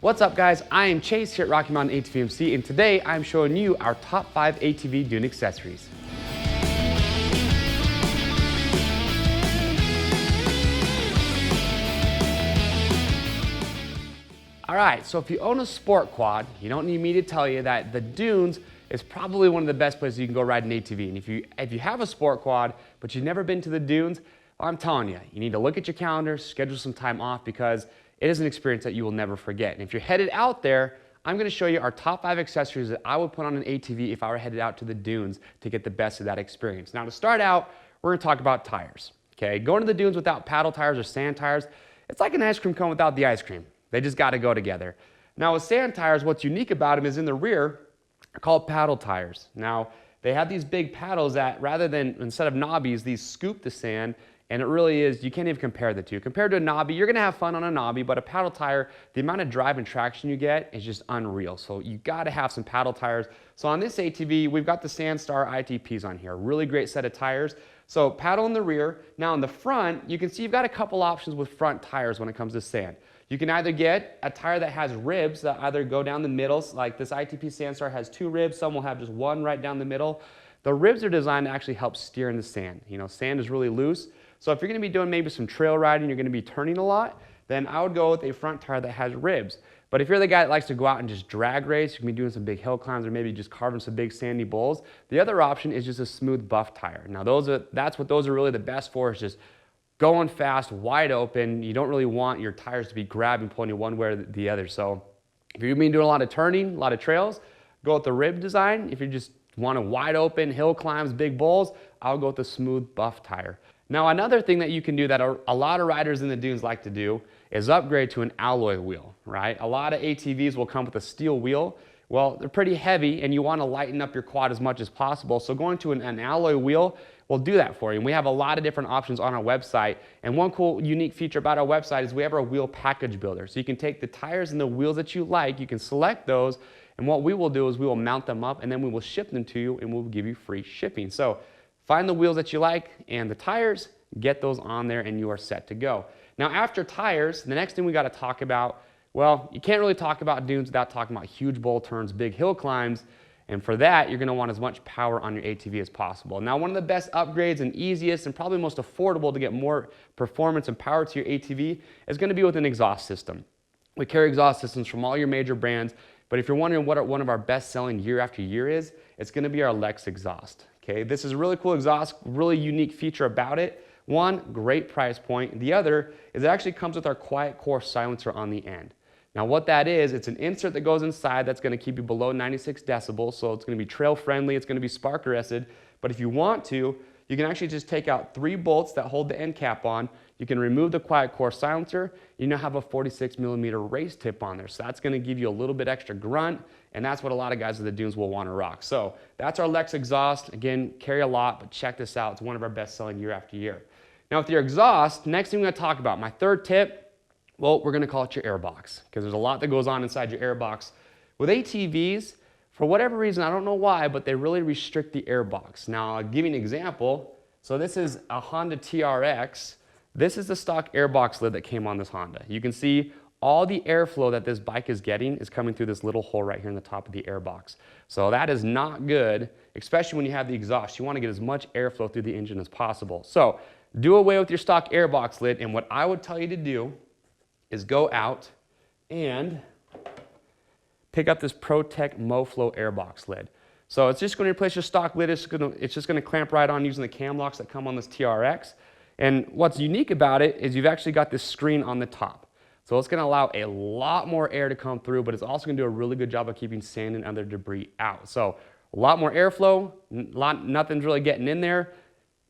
What's up guys, I am Chase here at Rocky Mountain ATV MC, and today I'm showing you our top 5 ATV Dune accessories. Alright, so if you own a sport quad, you don't need me to tell you that the Dunes is probably one of the best places you can go ride an ATV. And if you have a sport quad, but you've never been to the Dunes, well, I'm telling you, you need to look at your calendar, schedule some time off, because it is an experience that you will never forget. And if you're headed out there, I'm going to show you our top 5 accessories that I would put on an ATV if I were headed out to the Dunes to get the best of that experience. Now to start out, we're going to talk about tires. Okay, going to the Dunes without paddle tires or sand tires, it's like an ice cream cone without the ice cream. They just got to go together. Now with sand tires, what's unique about them is in the rear, they're called paddle tires. Now they have these big paddles that instead of knobbies, these scoop the sand. And it really is, you can't even compare the two. Compared to a knobby, you're gonna have fun on a knobby, but a paddle tire, the amount of drive and traction you get is just unreal. So you gotta have some paddle tires. So on this ATV, we've got the Sandstar ITPs on here. Really great set of tires. So paddle in the rear. Now in the front, you can see you've got a couple options with front tires when it comes to sand. You can either get a tire that has ribs that either go down the middle, like this ITP Sandstar has 2 ribs, some will have just 1 right down the middle. The ribs are designed to actually help steer in the sand. You know, sand is really loose. So if you're going to be doing maybe some trail riding, you're going to be turning a lot, then I would go with a front tire that has ribs. But if you're the guy that likes to go out and just drag race, you can be doing some big hill climbs or maybe just carving some big sandy bowls. The other option is just a smooth buff tire. Now that's what those are really the best for, is just going fast, wide open. You don't really want your tires to be grabbing, pulling you one way or the other. So if you're going to be doing a lot of turning, a lot of trails, go with the rib design. If you just want a wide open hill climbs, big bowls, I'll go with the smooth buff tire. Now another thing that you can do that a lot of riders in the Dunes like to do is upgrade to an alloy wheel, right? A lot of ATVs will come with a steel wheel. Well, they're pretty heavy and you want to lighten up your quad as much as possible. So going to an alloy wheel will do that for you. And we have a lot of different options on our website. And one cool, unique feature about our website is we have our wheel package builder. So you can take the tires and the wheels that you like, you can select those, and what we will do is we will mount them up and then we will ship them to you and we'll give you free shipping. So find the wheels that you like and the tires, get those on there and you are set to go. Now after tires, the next thing we got to talk about, well, you can't really talk about Dunes without talking about huge bowl turns, big hill climbs, and for that you're going to want as much power on your ATV as possible. Now one of the best upgrades and easiest and probably most affordable to get more performance and power to your ATV is going to be with an exhaust system. We carry exhaust systems from all your major brands, but if you're wondering what one of our best selling year after year is, it's going to be our Lex exhaust. Okay, this is a really cool exhaust, really unique feature about it. One, great price point. The other is it actually comes with our quiet core silencer on the end. Now what that is, it's an insert that goes inside that's going to keep you below 96 decibels, so it's going to be trail friendly, it's going to be spark arrested, but if you want to, you can actually just take out 3 bolts that hold the end cap on. You can remove the quiet core silencer. You now have a 46mm race tip on there. So that's going to give you a little bit extra grunt, and that's what a lot of guys at the Dunes will want to rock. So that's our Lex exhaust. Again, carry a lot, but check this out. It's one of our best selling year after year. Now with your exhaust, next thing we're going to talk about, my third tip, well, we're going to call it your Airbox, because there's a lot that goes on inside your Airbox. With ATVs, for whatever reason, I don't know why, but they really restrict the Airbox. Now, I'll give you an example. So this is a Honda TRX. This is the stock Airbox lid that came on this Honda. You can see all the airflow that this bike is getting is coming through this little hole right here in the top of the Airbox. So that is not good, especially when you have the exhaust. You want to get as much airflow through the engine as possible. So do away with your stock Airbox lid, and what I would tell you to do is go out and pick up this ProTech MoFlow Airbox lid. So it's just going to replace your stock lid. It's just going to clamp right on using the cam locks that come on this TRX. And what's unique about it is you've actually got this screen on the top. So it's going to allow a lot more air to come through, but it's also going to do a really good job of keeping sand and other debris out. So a lot more airflow, nothing's really getting in there.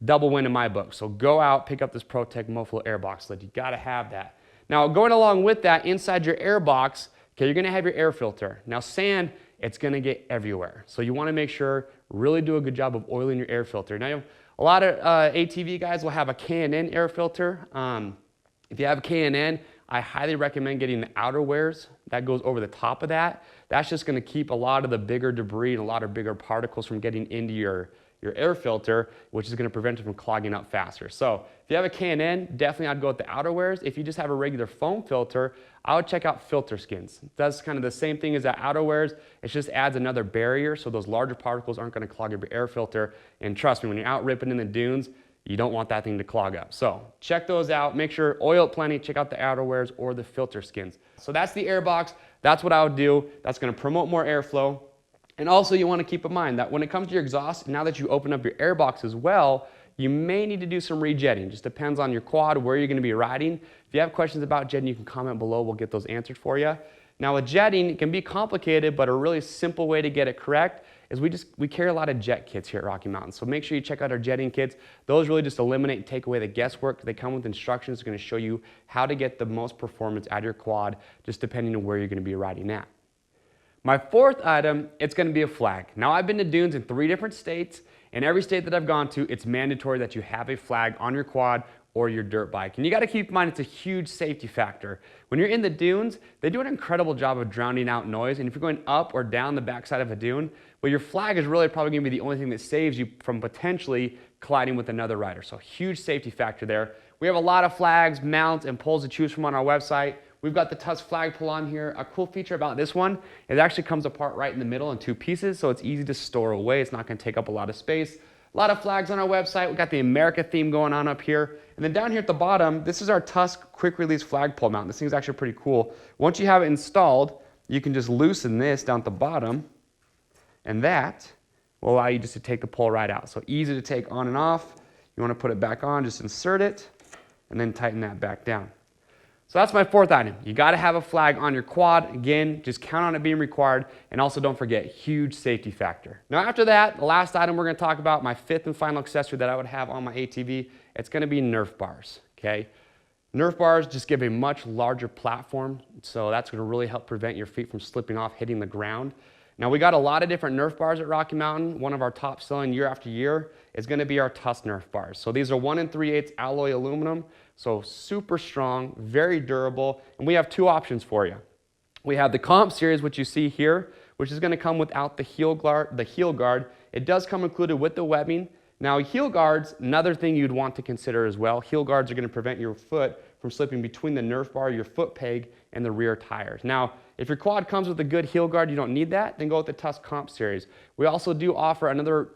Double win in my book. So go out, pick up this ProTech MoFlow Airbox lid. You got to have that. Now going along with that, inside your Airbox, okay, you're going to have your air filter. Now sand, it's going to get everywhere. So you want to make sure, really do a good job of oiling your air filter. Now a lot of ATV guys will have a K&N air filter. If you have K&N, I highly recommend getting the outerwears that goes over the top of that. That's just going to keep a lot of the bigger debris and a lot of bigger particles from getting into your your air filter, which is going to prevent it from clogging up faster. So if you have a K&N, definitely I'd go with the outerwears. If you just have a regular foam filter, I would check out Filter Skins. It does kind of the same thing as that outerwears. It just adds another barrier so those larger particles aren't going to clog up your air filter. And trust me, when you're out ripping in the dunes, you don't want that thing to clog up. So check those out. Make sure oil it plenty. Check out the outerwears or the Filter Skins. So that's the Airbox. That's what I would do. That's going to promote more airflow. And also you want to keep in mind that when it comes to your exhaust, now that you open up your Airbox as well, you may need to do some rejetting. Just depends on your quad, where you're going to be riding. If you have questions about jetting, you can comment below. We'll get those answered for you. Now with jetting, it can be complicated, but a really simple way to get it correct is we carry a lot of jet kits here at Rocky Mountain. So make sure you check out our jetting kits. Those really just eliminate and take away the guesswork. They come with instructions. It's going to show you how to get the most performance out of your quad, just depending on where you're going to be riding at. My fourth item, it's going to be a flag. Now I've been to dunes in 3 different states. In every state that I've gone to, it's mandatory that you have a flag on your quad or your dirt bike. And you got to keep in mind it's a huge safety factor. When you're in the dunes, they do an incredible job of drowning out noise. And if you're going up or down the backside of a dune, well, your flag is really probably going to be the only thing that saves you from potentially colliding with another rider. So huge safety factor there. We have a lot of flags, mounts, and poles to choose from on our website. We've got the Tusk flagpole on here. A cool feature about this one, it actually comes apart right in the middle in 2 pieces, so it's easy to store away. It's not going to take up a lot of space. A lot of flags on our website. We've got the America theme going on up here. And then down here at the bottom, this is our Tusk quick release flagpole mount. This thing's actually pretty cool. Once you have it installed, you can just loosen this down at the bottom, and that will allow you just to take the pole right out. So easy to take on and off. You want to put it back on, just insert it, and then tighten that back down. So that's my fourth item. You got to have a flag on your quad. Again, just count on it being required. And also don't forget, huge safety factor. Now after that, the last item we're going to talk about, my 5th and final accessory that I would have on my ATV, it's going to be Nerf bars, okay? Nerf bars just give a much larger platform, so that's going to really help prevent your feet from slipping off, hitting the ground. Now we got a lot of different Nerf bars at Rocky Mountain. One of our top selling year after year is going to be our Tusk Nerf bars. So these are 1 3/8 alloy aluminum, so super strong, very durable, and we have 2 options for you. We have the Comp Series, which you see here, which is going to come without the heel guard. It does come included with the webbing. Now heel guards, another thing you'd want to consider as well. Heel guards are going to prevent your foot from slipping between the Nerf bar, your foot peg, and the rear tires. Now, if your quad comes with a good heel guard, you don't need that, then go with the Tusk Comp Series. We also do offer another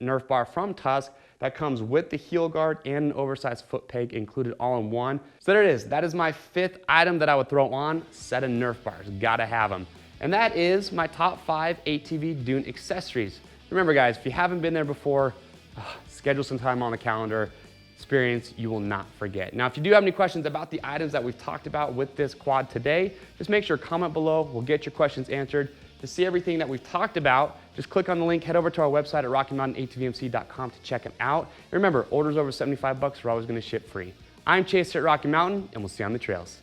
Nerf bar from Tusk that comes with the heel guard and an oversized foot peg included all in one. So there it is. That is my 5th item that I would throw on, set of Nerf bars. Gotta have them. And that is my top 5 ATV Dune accessories. Remember guys, if you haven't been there before, schedule some time on the calendar. Experience you will not forget. Now, if you do have any questions about the items that we've talked about with this quad today, just make sure to comment below. We'll get your questions answered. To see everything that we've talked about, just click on the link, head over to our website at RockyMountainATVMC.com to check them out. And remember, orders over $75 are always going to ship free. I'm Chase at Rocky Mountain, and we'll see you on the trails.